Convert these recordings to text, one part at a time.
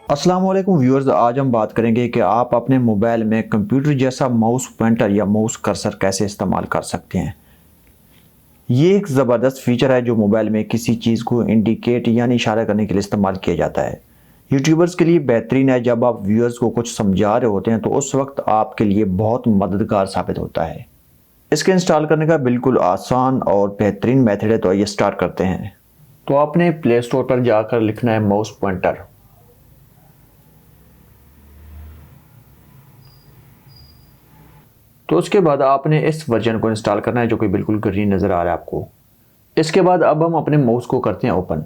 अस्सलाम वालेकुम व्यूअर्स, आज हम बात करेंगे कि आप अपने मोबाइल में कंप्यूटर जैसा माउस पॉइंटर या माउस कर्सर कैसे इस्तेमाल कर सकते हैं। ये एक ज़बरदस्त फीचर है जो मोबाइल में किसी चीज़ को इंडिकेट यानी इशारा करने के लिए इस्तेमाल किया जाता है। यूट्यूबर्स के लिए बेहतरीन है। जब आप व्यूअर्स को कुछ समझा रहे होते हैं तो उस वक्त आपके लिए बहुत मददगार साबित होता है। इसके इंस्टॉल करने का बिल्कुल आसान और बेहतरीन मेथड है, तो आइए स्टार्ट करते हैं। तो आपने प्ले स्टोर पर जाकर लिखना है माउस पॉइंटर। तो उसके बाद आपने इस वर्जन को इंस्टॉल करना है जो कि बिल्कुल ग्रीन नज़र आ रहा है आपको। इसके बाद अब हम अपने माउस को करते हैं ओपन।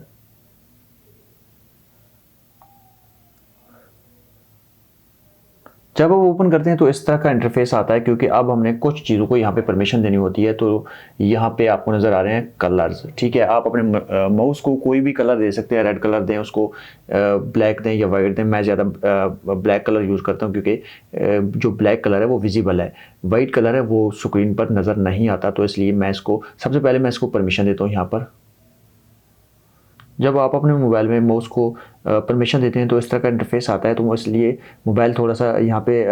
जब आप ओपन करते हैं तो इस तरह का इंटरफेस आता है, क्योंकि अब हमने कुछ चीज़ों को यहाँ पे परमिशन देनी होती है। तो यहाँ पे आपको नज़र आ रहे हैं कलर्स। ठीक है, आप अपने माउस को कोई भी कलर दे सकते हैं। रेड कलर दें, उसको ब्लैक दें या वाइट दें। मैं ज़्यादा ब्लैक कलर यूज़ करता हूँ क्योंकि जो ब्लैक कलर है वो विजिबल है, वाइट कलर है वो स्क्रीन पर नज़र नहीं आता। तो इसलिए मैं इसको सबसे पहले मैं इसको परमिशन देता हूँ यहाँ पर। जब आप अपने मोबाइल में माउस को परमिशन देते हैं तो इस तरह का इंटरफेस आता है। तो इसलिए मोबाइल थोड़ा सा यहाँ पे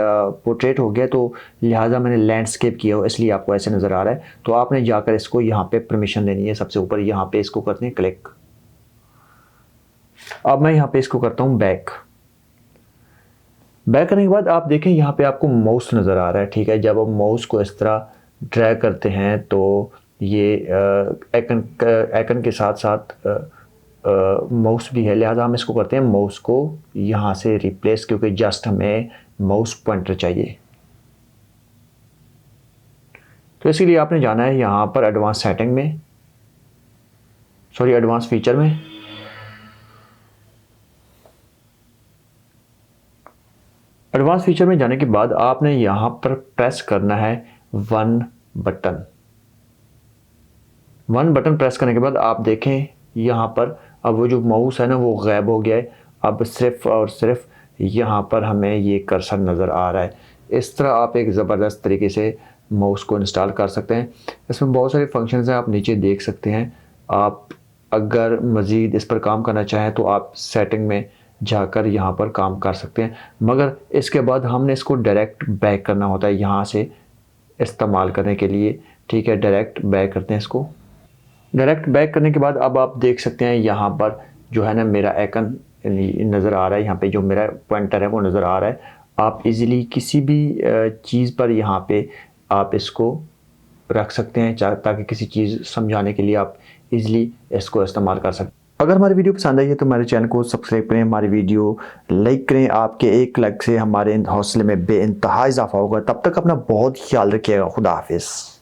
पोर्ट्रेट हो गया, तो लिहाजा मैंने लैंडस्केप किया हो, इसलिए आपको ऐसे नज़र आ रहा है। तो आपने जाकर इसको यहाँ पे परमिशन देनी है। सबसे ऊपर यहाँ पे इसको करते हैं क्लिक। अब मैं यहाँ पे इसको करता हूँ बैक। बैक करने के बाद आप देखें यहाँ पे आपको माउस नज़र आ रहा है। ठीक है, जब आप माउस को इस तरह ड्रैग करते हैं तो ये आइकन के साथ साथ माउस भी है, लिहाजा हम इसको करते हैं माउस को यहाँ से रिप्लेस, क्योंकि जस्ट हमें माउस पॉइंटर चाहिए। तो इसके लिए आपने जाना है यहाँ पर एडवांस सेटिंग में, एडवांस फीचर में। एडवांस फीचर में जाने के बाद आपने यहाँ पर प्रेस करना है one button. One button press करने के बाद आप देखें यहाँ पर अब वो जो माउस है ना वो गायब हो गया है। अब सिर्फ और सिर्फ यहाँ पर हमें ये कर्सर नज़र आ रहा है। इस तरह आप एक ज़बरदस्त तरीके से माउस को इंस्टॉल कर सकते हैं। इसमें बहुत सारे फंक्शंस हैं, आप नीचे देख सकते हैं। आप अगर मज़ीद इस पर काम करना चाहें तो आप सेटिंग में जाकर यहाँ पर काम कर सकते हैं, मगर इसके बाद हमने इसको डायरेक्ट बैक करना होता है यहाँ से इस्तेमाल करने के लिए। ठीक है, डायरेक्ट बैक करते हैं इसको। डायरेक्ट बैक करने के बाद अब आप देख सकते हैं यहाँ पर जो है ना मेरा आइकन नज़र आ रहा है। यहाँ पे जो मेरा पॉइंटर है वो नज़र आ रहा है। आप इजीली किसी भी चीज़ पर यहाँ पे आप इसको रख सकते हैं, ताकि किसी चीज़ समझाने के लिए आप इजीली इसको इस्तेमाल कर सकते हैं। अगर हमारी वीडियो पसंद आई है तो हमारे चैनल को सब्सक्राइब करें, हमारी वीडियो लाइक करें। आपके एक लाइक से हमारे हौसले में बेइंतहा इजाफा होगा। तब तक अपना बहुत ख्याल रखिएगा। खुदा हाफिज़।